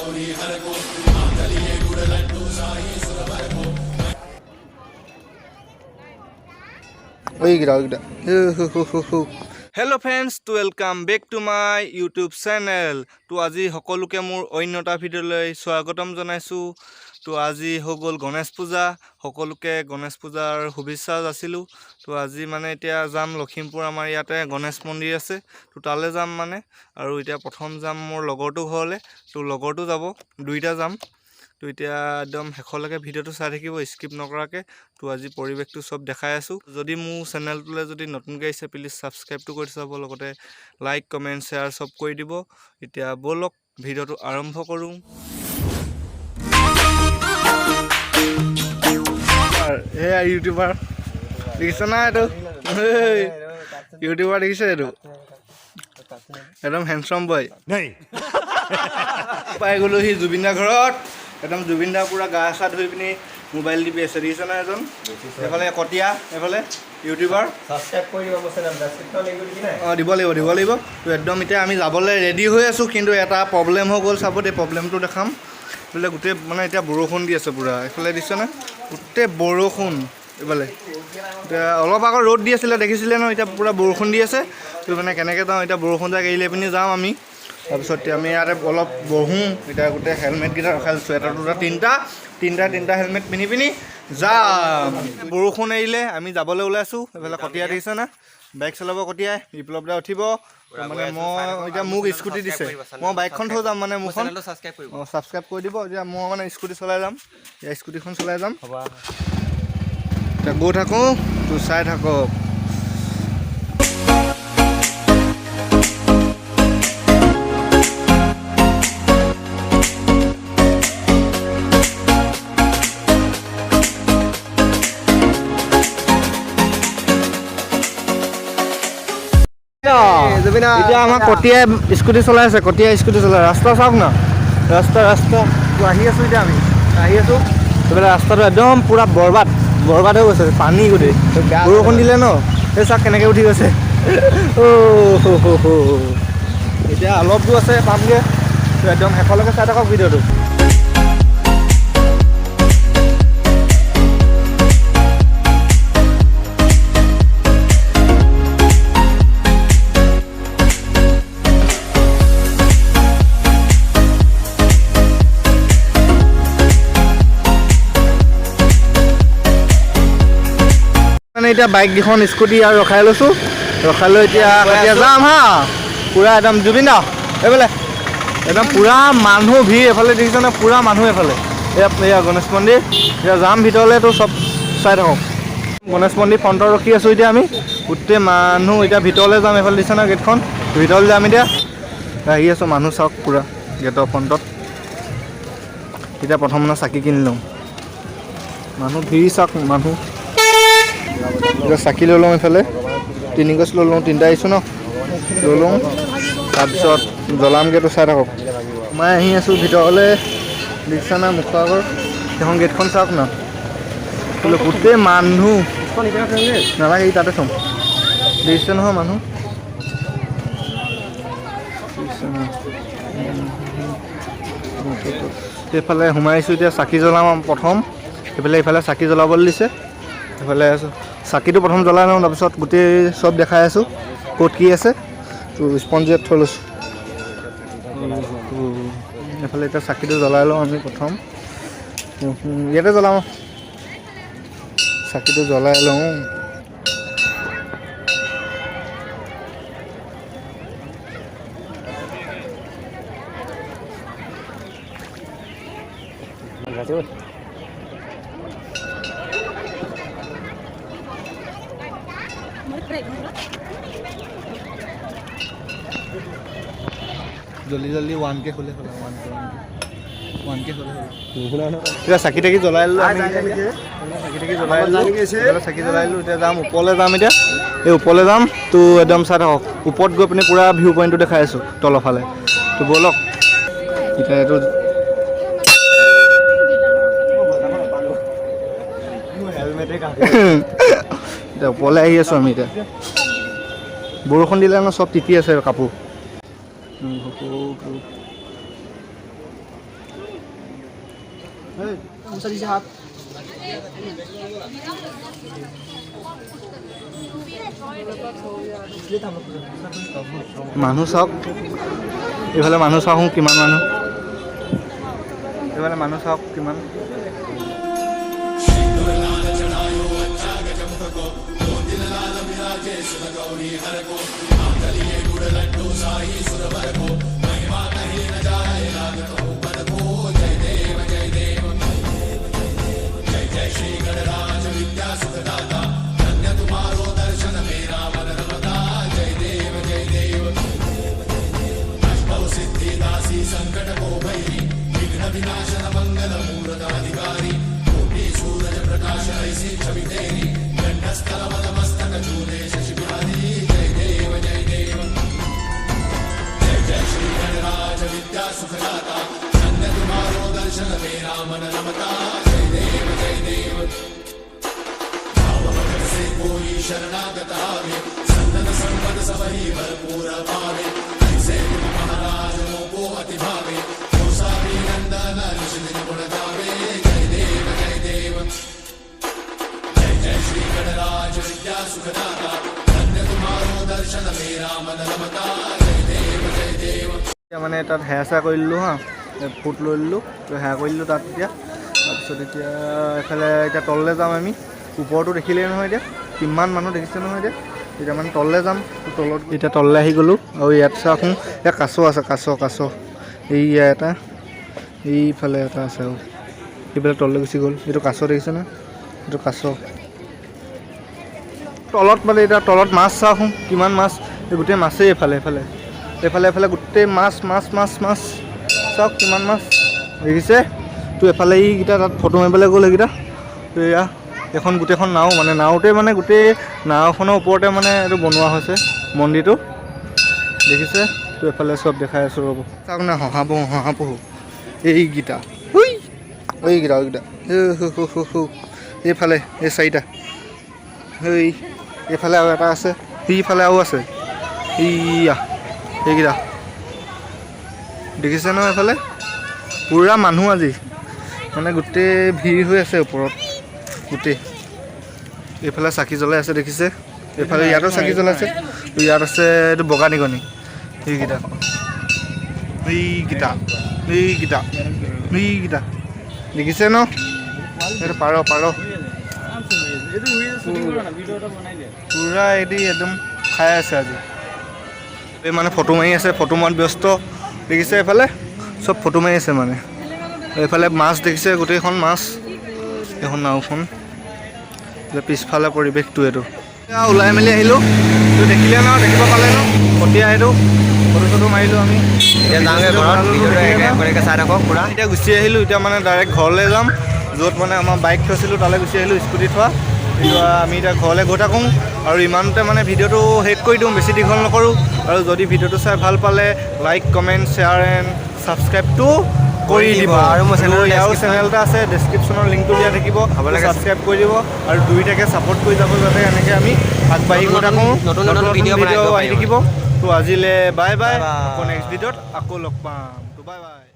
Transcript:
Hello friends, to welcome back to my YouTube channel. To আজি সকলোকে মোৰ অন্যটা ভিডিঅ'লৈ স্বাগতম জনাইছো। তো আজি হগল গণেশ পূজা, সকলোকে গণেশ পূজাৰ শুভেচ্ছা যাচিলো। তো আজি মানে এতিয়া যাম লখিমপুৰ, আমাৰ ইয়াতে গণেশ মন্দিৰ আছে, তো তালে যাম মানে। আৰু এতিয়া প্ৰথম যাম মোৰ লগৰটো ঘৰলে, তো লগৰটো যাব, দুইটা যাম। তো এতিয়া একদম শেষলৈকে ভিডিঅ'টো চাই থাকিব স্কিপ নকৰাকৈ। তো আজি পৰিৱেশটো চব দেখাই আছোঁ। যদি মোৰ চেনেলটোলৈ যদি নতুনকৈ আহিছে প্লিজ ছাবস্ক্ৰাইবটো কৰি চাব, লগতে লাইক কমেণ্ট শ্বেয়াৰ চব কৰি দিব। এতিয়া ব'লক ভিডিঅ'টো আৰম্ভ কৰোঁ। এয়া ইউটিউবাৰ দেখিছে না, এইটো ইউটিউবাৰ দেখিছে, এইটো একদম হেণ্ডচাম বয়। পাই গ'লো সি জুবিনদাৰ ঘৰত, একদম জুবিনদাৰ পুৰা গা চা ধুই পিনি মোবাইল টিপি আছে, দেখিছে না এজন। এইফালে কটীয়া, এইফালে ইউটিউবাৰ। অঁ দিব লাগিব। তো একদম এতিয়া আমি যাবলৈ ৰেডি হৈ আছোঁ, কিন্তু এটা প্ৰব্লেম হৈ গ'ল। চাব এই প্ৰব্লেমটো দেখাম। এইফালে গোটেই মানে এতিয়া বৰষুণ দি আছে পুৰা, এইফালে দিছে না গোটেই বৰষুণ। এইফালে এতিয়া অলপ আগত ৰ'দ দি আছিলে, দেখিছিলে ন, এতিয়া পূৰা বৰষুণ দি আছে। তো মানে কেনেকৈ যাওঁ এতিয়া, বৰষুণ যাক এৰিলে পিনি যাওঁ আমি। তাৰপিছত আমি ইয়াতে অলপ বহোঁ। এতিয়া গোটেই হেলমেটকেইটা ৰখাইছোঁ, চুৱেটাৰ দুটা তিনিটা হেলমেট পিন্ধি পিনি যাম। বৰষুণ এৰিলে আমি যাবলৈ ওলাইছোঁ। এইফালে কটীয়া দেখিছে না, বাইক চলাব কটীয়াই, বিপ্লৱ দা উঠিব। মানে মই এতিয়া মোক স্কুটি দিছে, মই বাইকখন থৈ যাম, মানে মোৰখন ছাবস্ক্ৰাইব কৰি দিব। এতিয়া মই মানে স্কুটি চলাই যাম, এতিয়া স্কুটিখন চলাই যাম। এতিয়া গৈ থাকোঁ, তো চাই থাকক। এতিয়া আমাৰ কটীয়াই স্কুটি চলাই আছে, ৰাস্তা চাওক না, ৰাস্তা আহি আছোঁ। এতিয়া আমি আহি আছোঁ, এইফালে ৰাস্তাটো একদম পূৰা বৰবাদ হৈ গৈছে, পানী গোটেই বৰষুণ দিলে ন। এই চাওক কেনেকৈ উঠি গৈছে। এতিয়া অলপ দূৰ আছে পামগৈ, একদম শেষলৈকে চাই থাকক ভিডিঅ'টো। এতিয়া বাইক কেইখন স্কুটি আৰু ৰখাই লৈছোঁ, লৈ এতিয়া যাম হা। পূৰা একদম জুবিন দা এইফালে একদম পূৰা মানুহ ভিৰ, এইফালে দেখিছে নে, পূৰা মানুহ এইফালে। এয়া গণেশ মন্দিৰ, এতিয়া যাম ভিতৰলৈ, তো চব চাই থাকক। গণেশ মন্দিৰ ফ্ৰণ্টত ৰখি আছোঁ এতিয়া আমি, গোটেই মানুহ। এতিয়া ভিতৰলৈ যাম, এইফালে দিছে না গেটখন, ভিতৰলৈ যাম এতিয়া। আহি আছোঁ, মানুহ চাওক পূৰা গেটৰ ফ্ৰণ্টত। এতিয়া প্ৰথম চাকি কিনি লওঁ, মানুহ ভিৰ চাওক, মানুহ। এতিয়া চাকি লৈ লওঁ, এইফালে 3 গছ লৈ লওঁ, 3টা আহিছোঁ ন, লৈ লওঁ। তাৰপিছত জ্বলামগৈ, তো চাই থাকক। মই আহি আছোঁ ভিতৰলৈ, দেখিছা না মুখৰ আগৰ সেইখন গেটখন চাওক না, গোটেই মানুহ। নালাগে ই তাতে থ'ম, দেখিছে নহয় মানুহ। সেইফালে সোমাইছোঁ, এতিয়া চাকি জ্বলাম প্ৰথম। এইফালে চাকি জ্বলাবলৈ দিছে, এইফালে চাকিটো প্ৰথম জ্বলাই লওঁ, তাৰপিছত গোটেই চব দেখাই আছোঁ ক'ত কি আছে। তো স্পঞ্জিত থৈ লৈছোঁ। এইফালে এতিয়া চাকিটো জ্বলাই লওঁ আমি প্ৰথম, ইয়াতে জ্বলাওঁ, চাকিটো জ্বলাই লওঁ। জল্দি 1K হ'লে হ'ল, 1K হ'লে হ'ল। এতিয়া চাকি টাকি জ্বলাই ল'লোঁ, চাকি জ্বলাই ল'লোঁ। এতিয়া যাম ওপৰলৈ, এতিয়া এই ওপৰলৈ যাম। তো একদম চাই থাকক, ওপৰত গৈ পিনি পূৰা ভিউ পইণ্টটো দেখাই আছোঁ তলৰ ফালে। তো ব'লক এতিয়া এইটো এতিয়া ওপৰলৈ আহি আছোঁ আমি। এতিয়া বৰষুণ দিলে ন, চব তিতি আছে কাপোৰ। মানুহ চাওক এইফালে মানুহ চাওক কিমান মানুহ এইফালে মানুহ চাওক কিমান মানে তাত হেৰা চেৰা কৰি দিলোঁ হা ফুট লৈ দিলোঁ হেৰা কৰি দিলোঁ তাত এতিয়া তাৰপিছত এতিয়া এইফালে এতিয়া তললৈ যাম আমি ওপৰতো দেখিলেই নহয় এতিয়া কিমান মানুহ দেখিছে নহয় এতিয়া মানে তললৈ যাম তলত এতিয়া তললৈ আহি গ'লোঁ আৰু ইয়াত চাওঁ এতিয়া কাছ আছে কাছ এইয়া এটা এইফালে এটা আছে আৰু সেইফালে তললৈ গুচি গ'ল এইটো কাছ দেখিছে ন এইটো কাছ তলত মানে এতিয়া তলত মাছ চাওঁ কিমান মাছ এই গোটেই মাছেই এইফালে গোটেই মাছ চাওক কিমান মাছ দেখিছে তো এফালে এইকেইটা তাত ফটো মাৰিবলৈ গ'ল সেইকেইটা তো এয়া এখন গোটেইখন নাও মানে নাওতে মানে গোটেই নাওখনৰ ওপৰতে মানে এইটো বনোৱা হৈছে মন্দিৰটো দেখিছে তো এফালে চব দেখাই আছোঁ ৰ'ব চাওক না শহাপহু এইকেইটা এইফালে এই চাৰিটা এইফালে আৰু এটা আছে সেইফালে আৰু আছে এইয়া সেইকেইটা দেখিছে ন এইফালে পুৰা মানুহ আজি মানে গোটেই ভিৰ হৈ আছে ওপৰত গোটেই এইফালে চাকি জ্বলাই আছে দেখিছে এইফালে ইয়াতো চাকি জ্বলাইছে ইয়াত আছে এইটো বগা নিগনি এইকেইটা দেখিছে ন এইটো পাৰ পুৰা এদি একদম খাই আছে আজি এই মানে ফটো মাৰি আছে ফটো মৰাত ব্যস্ত দেখিছে এইফালে চব ফটো মাৰি আছে মানে এইফালে মাছ দেখিছে গোটেইখন মাছ এখন নাওখন পিছফালে পৰিৱেশটো এইটো ওলাই মেলি আহিলোঁ তো দেখিলে ন দেখিব পালে ন সতীয়া এইটো ফটো চটো মাৰিলোঁ আমি চাই থাকক পুৰা এতিয়া গুচি আহিলোঁ এতিয়া মানে ডাইৰেক্ট ঘৰলৈ যাম য'ত মানে আমাৰ বাইক থৈছিলোঁ তালৈ গুচি আহিলোঁ স্কুটি থোৱা কিন্তু আমি এতিয়া ঘৰলৈ গৈ থাকোঁ আৰু ইমানতে মানে ভিডিঅ'টো শেষ কৰি দিওঁ বেছি দীঘল নকৰোঁ আৰু যদি ভিডিঅ'টো চাই ভাল পালে লাইক কমেণ্ট শ্বেয়াৰ এণ্ড ছাবস্ক্ৰাইবটো কৰি দিব আৰু মোৰ চেনেল এটা আছে ডেছক্ৰিপশ্যনৰ লিংকটো দিয়া থাকিব ছাবস্ক্ৰাইব কৰি দিব আৰু দুইটাকে ছাপোৰ্ট কৰি যাব যাতে এনেকৈ আমি আগবাঢ়ি গৈ থাকোঁ নতুন ভিডিঅ' আহি থাকিব তো আজিলৈ বাই আকৌ নেক্সট ভিডিঅ'ত আকৌ লগ পাম তো বাই